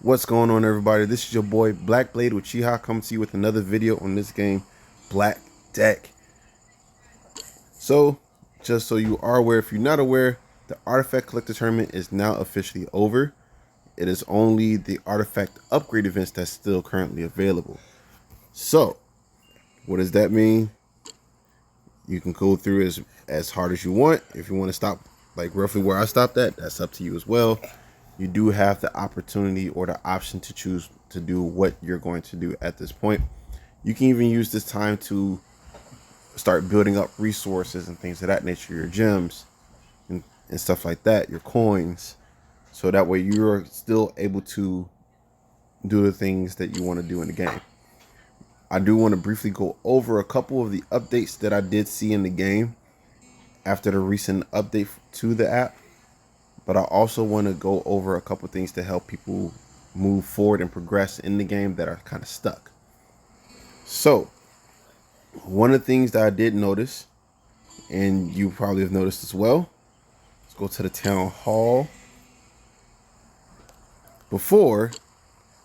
What's going on, everybody? This is your boy Black Blade with Chiha, coming to you with another video on this game, Black Deck. So, just so you are aware, if you're not aware, the Artifact Collector Tournament is now officially over. It is only the Artifact Upgrade events that's still currently available. So, what does that mean? You can go through as hard as you want. If you want to stop like roughly where I stopped at, that's up to you as well. You do have the opportunity or the option to choose to do what you're going to do at this point. You can even use this time to start building up resources and things of that nature, your gems and stuff like that, your coins. So that way you're still able to do the things that you want to do in the game. I do want to briefly go over a couple of the updates that I did see in the game after the recent update to the app. But I also want to go over a couple things to help people move forward and progress in the game that are kind of stuck. So, one of the things that I did notice, and you probably have noticed as well, let's go to the town hall. Before,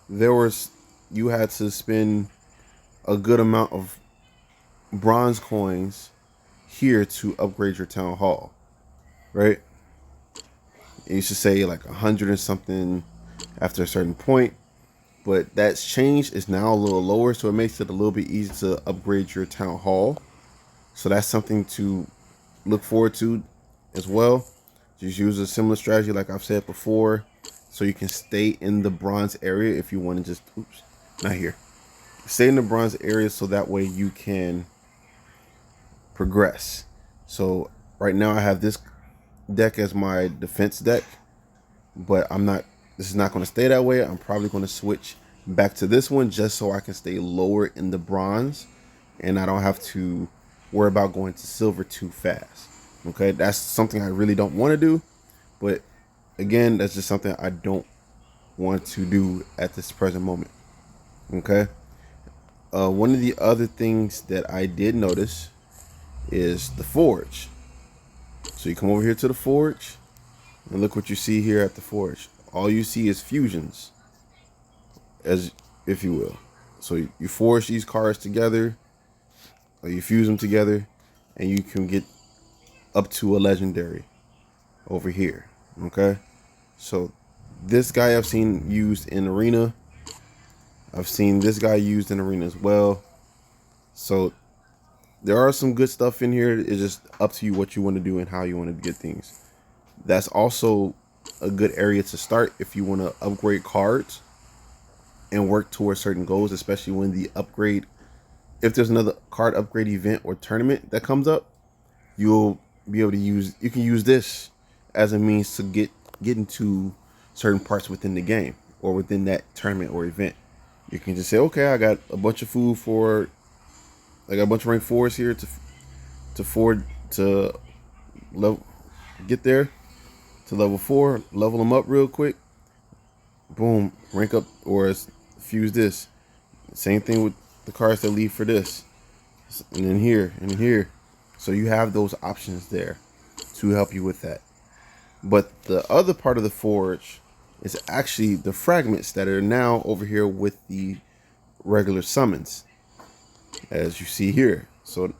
you had to spend a good amount of bronze coins here to upgrade your town hall, right? It used to say like 100 and something after a certain point, but that's changed. It's now a little lower, so it makes it a little bit easier to upgrade your town hall. So that's something to look forward to as well. Just use a similar strategy like I've said before, so you can stay in the bronze area if you want to just, not here. Stay in the bronze area so that way you can progress. So right now I have this deck as my defense deck, but this is not going to stay that way. I'm probably going to switch back to this one just so I can stay lower in the bronze and I don't have to worry about going to silver too fast. Okay, that's something I really don't want to do, but again, that's just something I don't want to do at this present moment. Okay, one of the other things that I did notice is the forge. So you come over here to the forge and look what you see here at the forge. All you see is fusions, as if you will. So you forge these cards together, or you fuse them together, and you can get up to a legendary over here. Okay, so this guy I've seen used in arena. I've seen this guy used in arena as well. So there are some good stuff in here. It's just up to you what you want to do and how you want to get things. That's also a good area to start if you want to upgrade cards and work towards certain goals, especially when the upgrade, if there's another card upgrade event or tournament that comes up, you'll be able to you can use this as a means to get into certain parts within the game or within that tournament or event. You can just say, okay, I got a bunch of food for, I got a bunch of rank 4s here to level, get there to level 4, level them up real quick, boom, rank up or fuse this. Same thing with the cards that leave for this, and then here and here. So you have those options there to help you with that. But the other part of the forge is actually the fragments that are now over here with the regular summons, as you see here. So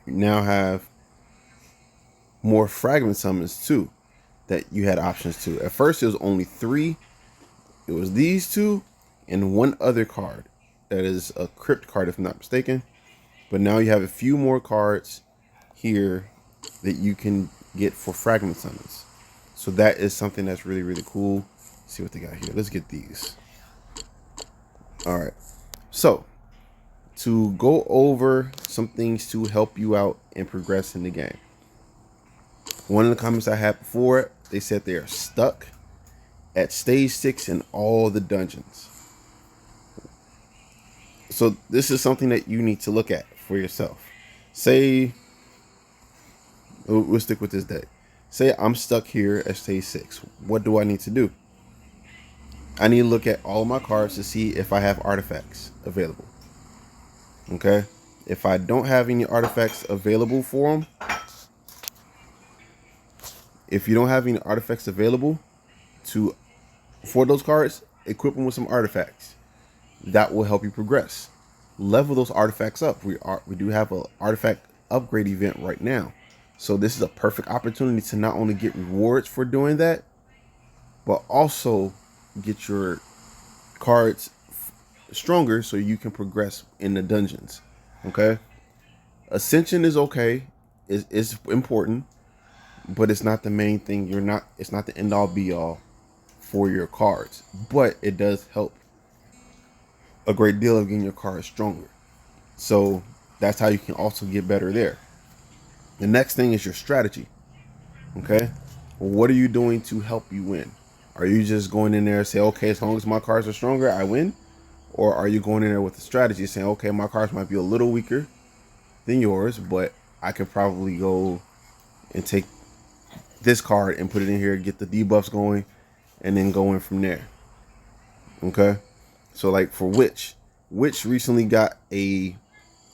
you now have more fragment summons too that you had options to. At first it was only 3. It was these 2 and one other card that is a crypt card if I'm not mistaken. But now you have a few more cards here that you can get for fragment summons. So that is something that's really, really cool. Let's see what they got here. Let's get these. All right. So to go over some things to help you out and progress in the game. One of the comments I had before, they said they are stuck at stage 6 in all the dungeons. So this is something that you need to look at for yourself. Say, we'll stick with this deck. Say I'm stuck here at stage 6. What do I need to do? I need to look at all my cards to see if I have artifacts available. Okay? If I don't have any artifacts available for them, if you don't have any artifacts available for those cards, equip them with some artifacts. That will help you progress. Level those artifacts up. We do have an artifact upgrade event right now. So this is a perfect opportunity to not only get rewards for doing that, but also get your cards stronger so you can progress in the dungeons. Okay? Ascension is okay. It's important, but it's not the main thing. It's not the end all be all for your cards. But it does help a great deal of getting your cards stronger. So that's how you can also get better there. The next thing is your strategy. Okay? What are you doing to help you win? Are you just going in there and say, okay, as long as my cards are stronger, I win? Or are you going in there with a strategy saying, okay, my cards might be a little weaker than yours, but I could probably go and take this card and put it in here, get the debuffs going, and then go in from there. Okay? So like for Witch recently got a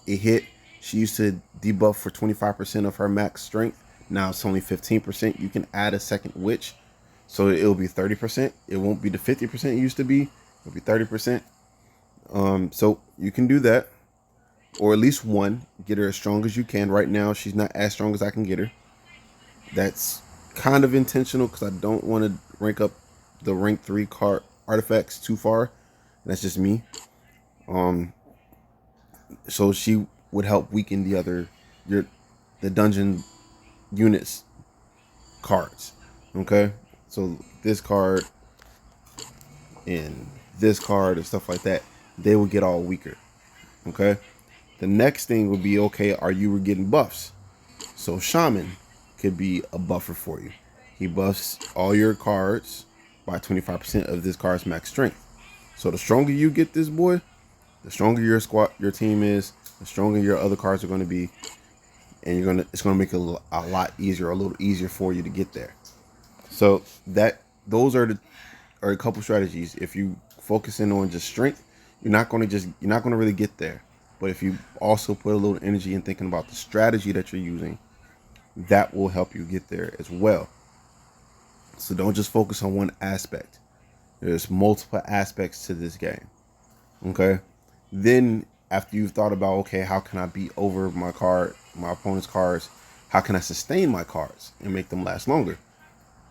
hit. She used to debuff for 25% of her max strength. Now it's only 15%. You can add a second Witch, so it'll be 30%. It won't be the 50% it used to be. It'll be 30%. So you can do that, or at least one. Get her as strong as you can. Right now, she's not as strong as I can get her. That's kind of intentional because I don't want to rank up the rank 3 card artifacts too far. That's just me. So she would help weaken the dungeon units cards. Okay, so this card and this card and stuff like that, they will get all weaker. Okay, the next thing would be, okay, are you getting buffs? So Shaman could be a buffer for you. He buffs all your cards by 25% of this card's max strength. So the stronger you get this boy, the stronger your team is, the stronger your other cards are going to be, and it's going to make it a lot easier, a little easier for you to get there. So those are a couple strategies. If you focus in on just strength, you're not going to really get there. But if you also put a little energy in thinking about the strategy that you're using, that will help you get there as well. So don't just focus on one aspect. There's multiple aspects to this game. Okay? Then after you've thought about, okay, how can I beat over my opponent's cards? How can I sustain my cards and make them last longer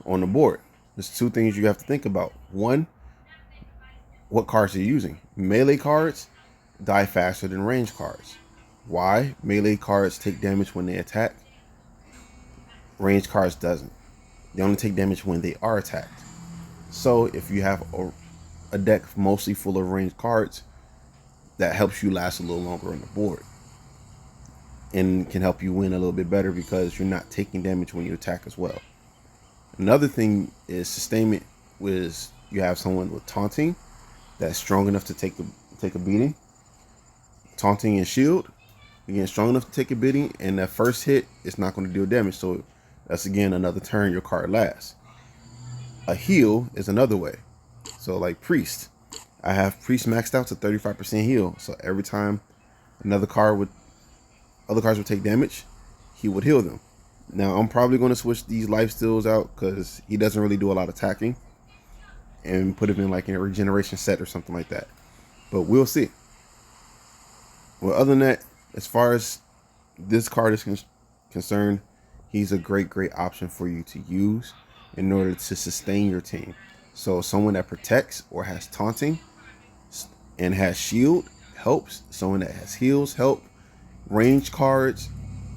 on the board? There's two things you have to think about. One, what cards are you using? Melee cards die faster than range cards. Why? Melee cards take damage when they attack. Range cards doesn't. They only take damage when they are attacked. So if you have a deck mostly full of ranged cards, that helps you last a little longer on the board and can help you win a little bit better because you're not taking damage when you attack as well. Another thing is sustainment. You have someone with taunting that's strong enough to take a beating. Taunting and shield, again, strong enough to take a beating, and that first hit is not going to deal damage. So that's again another turn your card lasts. A heal is another way. So like Priest, I have Priest maxed out to 35% heal. So every time other cards would take damage, he would heal them. Now I'm probably going to switch these life steals out because he doesn't really do a lot of attacking, and put him in like in a regeneration set or something like that. But we'll see. Well, other than that, as far as this card is concerned, he's a great option for you to use in order to sustain your team. So someone that protects or has taunting and has shield helps. Someone that has heals help. Range cards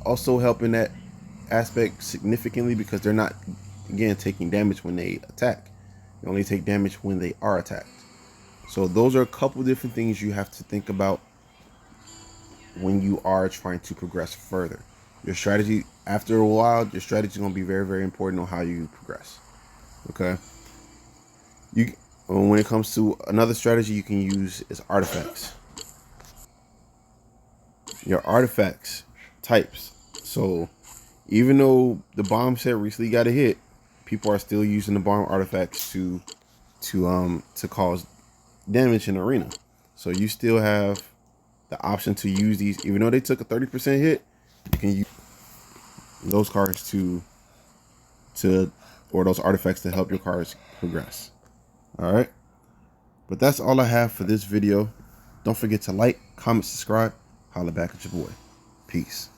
also help in that aspect significantly because they're not, again, taking damage when they attack. They only take damage when they are attacked. So those are a couple different things you have to think about when you are trying to progress further. Your strategy, after a while, your strategy is going to be very, very important on how you progress. Okay? When it comes to another strategy you can use is artifacts. Your artifacts types. So even though the bomb set recently got a hit, people are still using the bomb artifacts to cause damage in the arena. So you still have the option to use these, even though they took a 30% hit. You can use those cards or those artifacts to help your cards progress. All right. But that's all I have for this video. Don't forget to like, comment, subscribe. Holla back at your boy. Peace.